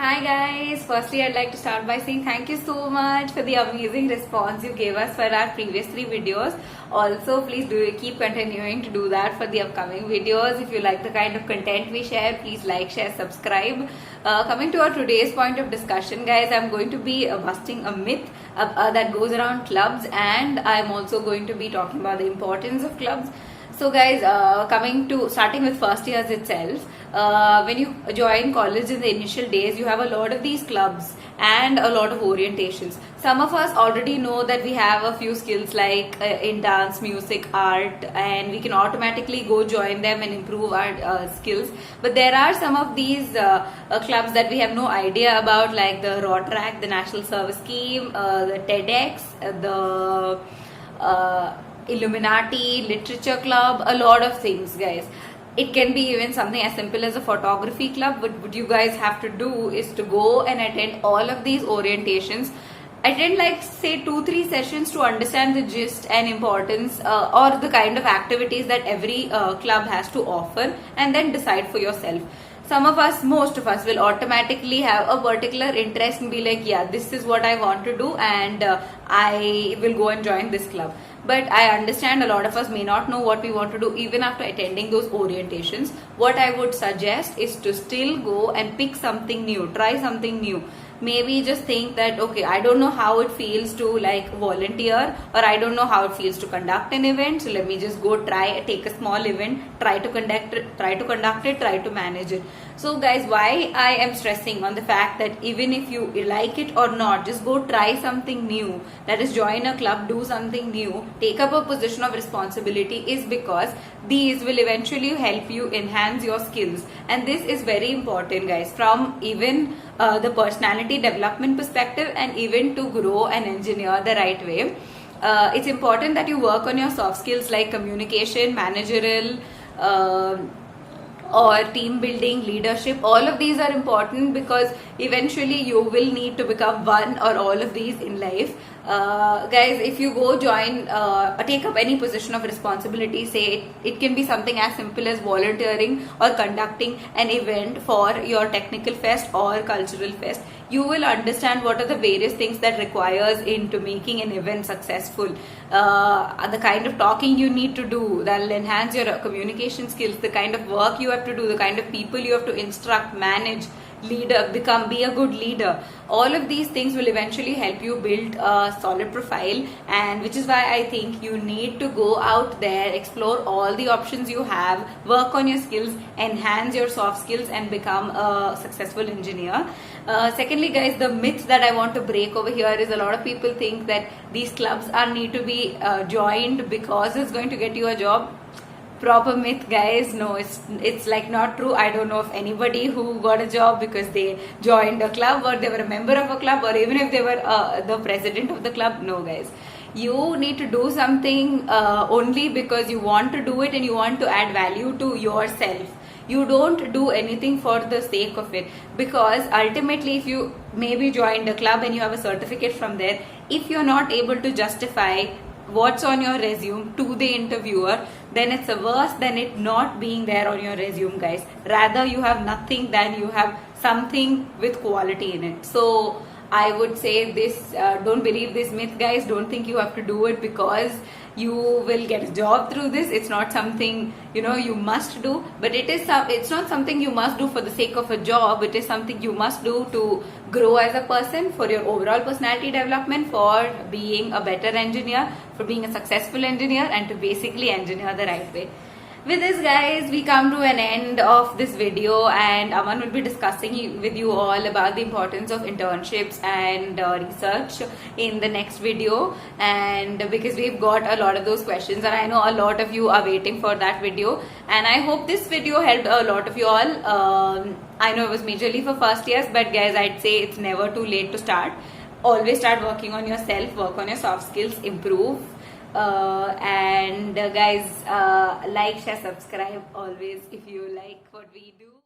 Hi guys, firstly I'd like to start by saying thank you so much for the amazing response you gave us for our previous 3 videos. Also, please do keep continuing to do that for the upcoming videos. If you like the kind of content we share, please like, share, subscribe. Coming to our today's point of discussion, guys, I'm going to be busting a myth that goes around clubs, and I'm also going to be talking about the importance of clubs. So guys, starting with first years itself, when you join college in the initial days, you have a lot of these clubs and a lot of orientations. Some of us already know that we have a few skills like in dance, music, art, and we can automatically go join them and improve our skills. But there are some of these clubs that we have no idea about, like the Rotaract, the National Service Scheme, the TEDx, the Illuminati, Literature Club, a lot of things, guys. It can be even something as simple as a photography club. But what you guys have to do is to go and attend all of these orientations. Attend like say 2-3 sessions to understand the gist and importance or the kind of activities that every club has to offer, and then decide for yourself. Most of us will automatically have a particular interest and be like, yeah, this is what I want to do, and I will go and join this club. But I understand a lot of us may not know what we want to do even after attending those orientations. What I would suggest is to still go and pick something new, try something new. Maybe just think that, okay, I don't know how it feels to like volunteer, or I don't know how it feels to conduct an event, so let me just go take a small event, try to conduct it, try to manage it. So guys, why I am stressing on the fact that even if you like it or not, just go try something new, that is join a club, do something new, take up a position of responsibility, is because these will eventually help you enhance your skills. And this is very important, guys, from even the personality development perspective, and even to grow and engineer the right way. It's important that you work on your soft skills like communication, managerial, or team building, leadership. All of these are important because eventually you will need to become one or all of these in life. Guys, if you go join, take up any position of responsibility, say it can be something as simple as volunteering or conducting an event for your technical fest or cultural fest, you will understand what are the various things that requires into making an event successful. The kind of talking you need to do that will enhance your communication skills, the kind of work you have to do, the kind of people you have to instruct, manage, leader, be a good leader. All of these things will eventually help you build a solid profile, and which is why I think you need to go out there, explore all the options you have, work on your skills, enhance your soft skills, and become a successful engineer. Secondly, guys, the myth that I want to break over here is a lot of people think that these clubs need to be joined because it's going to get you a job. Proper myth, guys. No, it's like not true. I don't know of anybody who got a job because they joined a club, or they were a member of a club, or even if they were the president of the club. No, guys. You need to do something only because you want to do it and you want to add value to yourself. You don't do anything for the sake of it, because ultimately if you maybe joined a club and you have a certificate from there, if you're not able to justify what's on your resume to the interviewer, then it's worse than it not being there on your resume, guys. Rather you have nothing than you have something with quality in it. So I would say this, don't believe this myth, guys. Don't think you have to do it because you will get a job through this. It's not something you must do, but it's not something you must do for the sake of a job. It is something you must do to grow as a person, for your overall personality development, for being a better engineer, for being a successful engineer, and to basically engineer the right way. With this, guys, we come to an end of this video, and Aman will be discussing with you all about the importance of internships and research in the next video. And because we've got a lot of those questions, and I know a lot of you are waiting for that video, and I hope this video helped a lot of you all. I know it was majorly for first years, but guys, I'd say it's never too late to start. Always start working on yourself, work on your soft skills, improve. And guys, like, share, subscribe always if you like what we do.